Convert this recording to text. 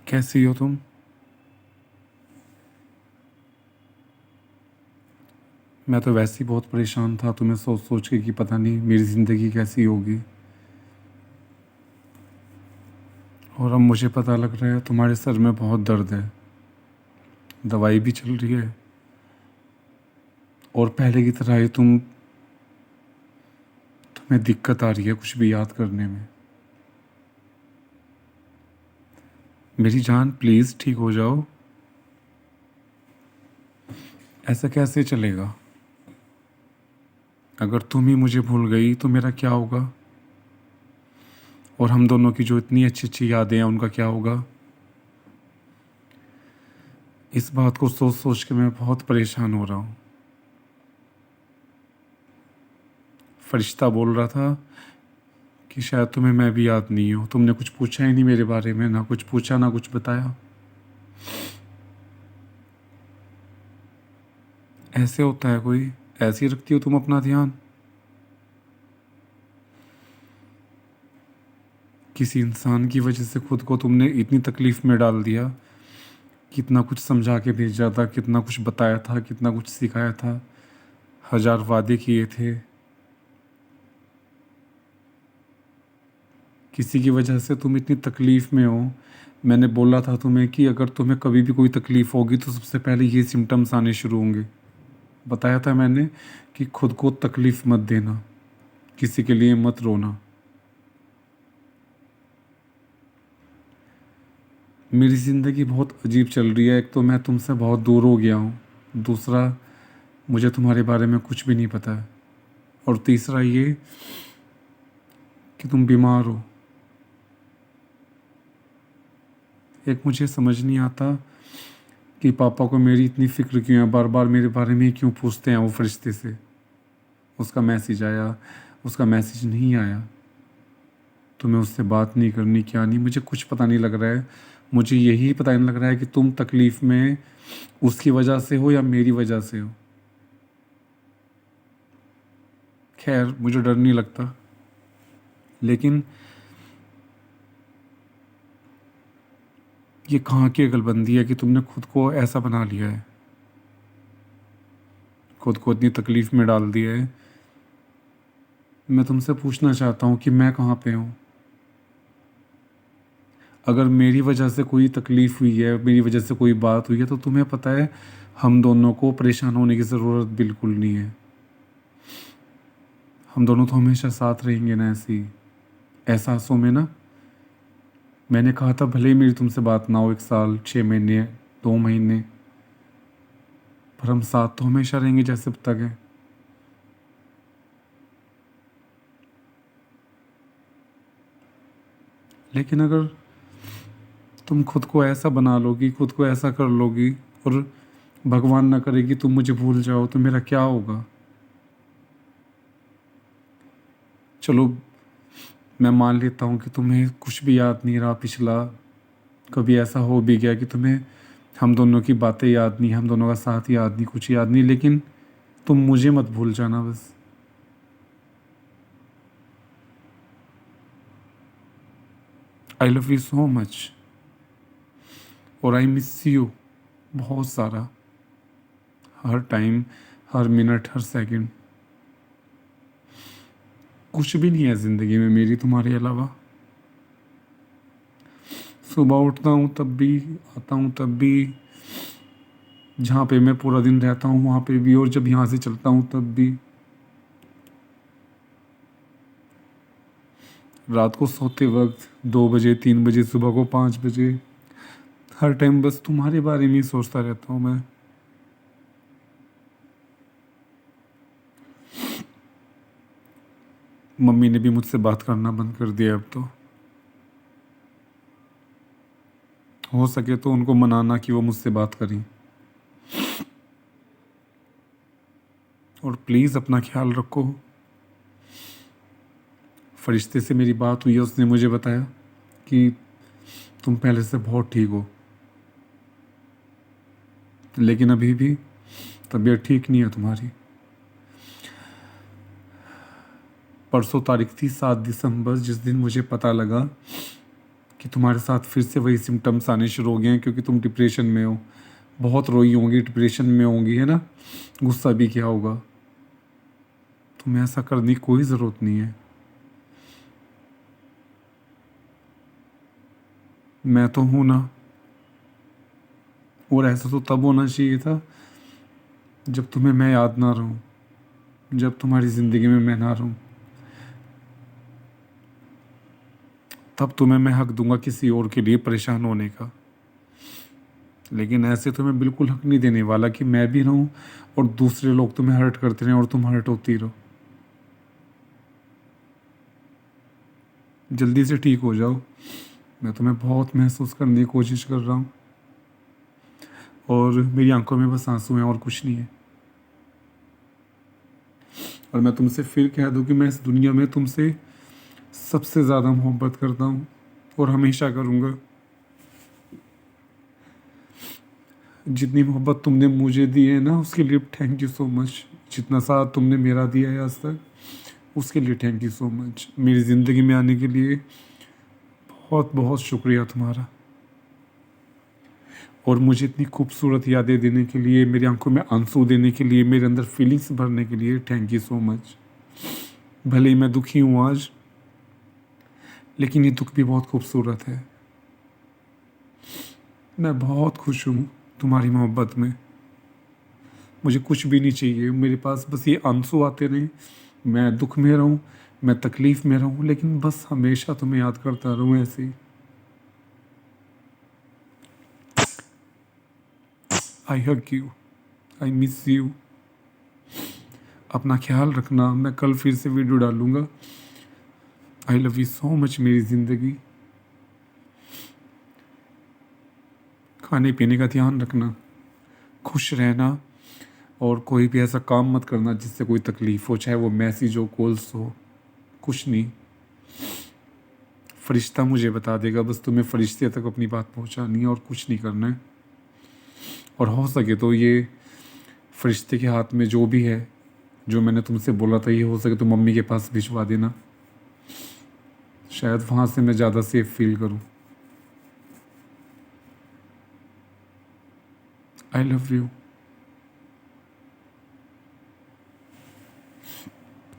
कैसी हो तुम? मैं तो वैसे ही बहुत परेशान था तुम्हें सोच सोच के कि पता नहीं मेरी ज़िंदगी कैसी होगी। और अब मुझे पता लग रहा है तुम्हारे सर में बहुत दर्द है। दवाई भी चल रही है और पहले की तरह ही तुम्हें दिक्कत आ रही है कुछ भी याद करने में। मेरी जान प्लीज़ ठीक हो जाओ। ऐसा कैसे चलेगा? अगर तुम ही मुझे भूल गई तो मेरा क्या होगा? और हम दोनों की जो इतनी अच्छी अच्छी यादें हैं उनका क्या होगा? इस बात को सोच सोच के मैं बहुत परेशान हो रहा हूँ। फरिश्ता बोल रहा था कि शायद तुम्हें मैं भी याद नहीं हूँ। तुमने कुछ पूछा ही नहीं मेरे बारे में, ना कुछ पूछा ना कुछ बताया। ऐसे होता है कोई? ऐसे ही रखती हो तुम अपना ध्यान? किसी इंसान की वजह से खुद को तुमने इतनी तकलीफ़ में डाल दिया। कितना कुछ समझा के भेजा था, कितना कुछ बताया था, कितना कुछ सिखाया था, हजार वादे किए थे। किसी की वजह से तुम इतनी तकलीफ़ में हो। मैंने बोला था तुम्हें कि अगर तुम्हें कभी भी कोई तकलीफ़ होगी तो सबसे पहले ये सिम्टम्स आने शुरू होंगे। बताया था मैंने कि खुद को तकलीफ़ मत देना, किसी के लिए मत रोना। मेरी ज़िंदगी बहुत अजीब चल रही है। एक तो मैं तुमसे बहुत दूर हो गया हूँ, दूसरा मुझे तुम्हारे बारे में कुछ भी नहीं पता है, और तीसरा ये कि तुम बीमार हो। एक मुझे समझ नहीं आता कि पापा को मेरी इतनी फ़िक्र क्यों है, बार बार मेरे बारे में क्यों पूछते हैं वो फरिश्ते से। उसका मैसेज आया, उसका मैसेज नहीं आया, तुम्हें उससे बात नहीं करनी, क्या नहीं, मुझे कुछ पता नहीं लग रहा है। मुझे यही पता नहीं लग रहा है कि तुम तकलीफ़ में उसकी वजह से हो या मेरी वजह से हो। खैर मुझे डर नहीं लगता, लेकिन ये कहाँ की अकलमंदी है कि तुमने खुद को ऐसा बना लिया है, खुद को इतनी तकलीफ़ में डाल दिया है। मैं तुमसे पूछना चाहता हूँ कि मैं कहाँ पे हूँ? अगर मेरी वजह से कोई तकलीफ़ हुई है, मेरी वजह से कोई बात हुई है, तो तुम्हें पता है हम दोनों को परेशान होने की ज़रूरत बिल्कुल नहीं है। हम दोनों तो हमेशा साथ रहेंगे ना, ऐसी एहसासों में ना। मैंने कहा था भले ही मेरी तुमसे बात ना हो 1 साल, 6 महीने, 2 महीने, पर हम साथ तो हमेशा रहेंगे जैसे अब तक है। लेकिन अगर तुम खुद को ऐसा बना लोगी, खुद को ऐसा कर लोगी, और भगवान ना करे कि तुम मुझे भूल जाओ, तो मेरा क्या होगा? चलो मैं मान लेता हूँ कि तुम्हें कुछ भी याद नहीं रहा पिछला। कभी ऐसा हो भी गया कि तुम्हें हम दोनों की बातें याद नहीं, हम दोनों का साथ याद नहीं, कुछ याद नहीं, लेकिन तुम मुझे मत भूल जाना बस। आई लव यू सो मच, और आई मिस यू बहुत सारा, हर टाइम, हर मिनट, हर सेकंड। कुछ भी नहीं है ज़िंदगी में मेरी तुम्हारे अलावा। सुबह उठता हूँ तब भी, आता हूँ तब भी, जहाँ पे मैं पूरा दिन रहता हूँ वहाँ पे भी, और जब यहाँ से चलता हूँ तब भी। रात को सोते वक्त 2 बजे, 3 बजे, सुबह को 5 बजे, हर टाइम बस तुम्हारे बारे में ही सोचता रहता हूँ मैं। मम्मी ने भी मुझसे बात करना बंद कर दिया अब तो। हो सके तो उनको मनाना कि वो मुझसे बात करें, और प्लीज़ अपना ख्याल रखो। फरिश्ते से मेरी बात हुई है, उसने मुझे बताया कि तुम पहले से बहुत ठीक हो, लेकिन अभी भी तबीयत ठीक नहीं है तुम्हारी। परसों तारीख थी 7 दिसंबर, जिस दिन मुझे पता लगा कि तुम्हारे साथ फिर से वही सिम्टम्स आने शुरू हो गए हैं, क्योंकि तुम डिप्रेशन में हो, बहुत रोई होंगी, डिप्रेशन में होंगी, है ना। गुस्सा भी किया होगा। तुम्हें ऐसा करने की कोई ज़रूरत नहीं है। मैं तो हूँ ना। और ऐसा तो तब होना चाहिए था जब तुम्हें मैं याद ना रहूँ, जब तुम्हारी ज़िंदगी में मैं ना रहूँ, तब तुम्हें मैं हक दूंगा किसी और के लिए परेशान होने का। लेकिन ऐसे तो मैं बिल्कुल हक नहीं देने वाला कि मैं भी रहूं और दूसरे लोग तुम्हें हर्ट करते रहें और तुम हर्ट होती रहो। जल्दी से ठीक हो जाओ। मैं तुम्हें बहुत महसूस करने की कोशिश कर रहा हूँ, और मेरी आंखों में बस आंसू हैं और कुछ नहीं है। और मैं तुमसे फिर कह दूँ कि मैं इस दुनिया में तुमसे सबसे ज़्यादा मोहब्बत करता हूँ और हमेशा करूँगा। जितनी मोहब्बत तुमने मुझे दी है ना, उसके लिए थैंक यू सो मच। जितना साथ तुमने मेरा दिया है आज तक, उसके लिए थैंक यू सो मच। मेरी ज़िंदगी में आने के लिए बहुत बहुत शुक्रिया तुम्हारा। और मुझे इतनी खूबसूरत यादें देने के लिए, मेरी आंखों में आंसू देने के लिए, मेरे अंदर फीलिंग्स भरने के लिए थैंक यू सो मच। भले ही मैं दुखी हूँ आज, लेकिन ये दुख भी बहुत खूबसूरत है। मैं बहुत खुश हूँ तुम्हारी मोहब्बत में। मुझे कुछ भी नहीं चाहिए, मेरे पास बस ये आंसू आते रहें, मैं दुख में रहूँ, मैं तकलीफ़ में रहूँ, लेकिन बस हमेशा तुम्हें याद करता रहूँ ऐसे ही। I hug you, I miss you. अपना ख्याल रखना। मैं कल फिर से वीडियो डालूँगा। I love you so much मेरी ज़िंदगी। खाने पीने का ध्यान रखना, खुश रहना, और कोई भी ऐसा काम मत करना जिससे कोई तकलीफ़ हो, चाहे वो मैसेज हो, कॉल्स हो, कुछ नहीं। फरिश्ता मुझे बता देगा, बस तुम्हें फरिश्ते तक अपनी बात पहुंचानी है और कुछ नहीं करना है। और हो सके तो ये फरिश्ते के हाथ में जो भी है, जो मैंने तुमसे बोला था, ये हो सके तो मम्मी के पास भिजवा देना। शायद वहाँ से मैं ज़्यादा सेफ फील करूँ। आई लव यू।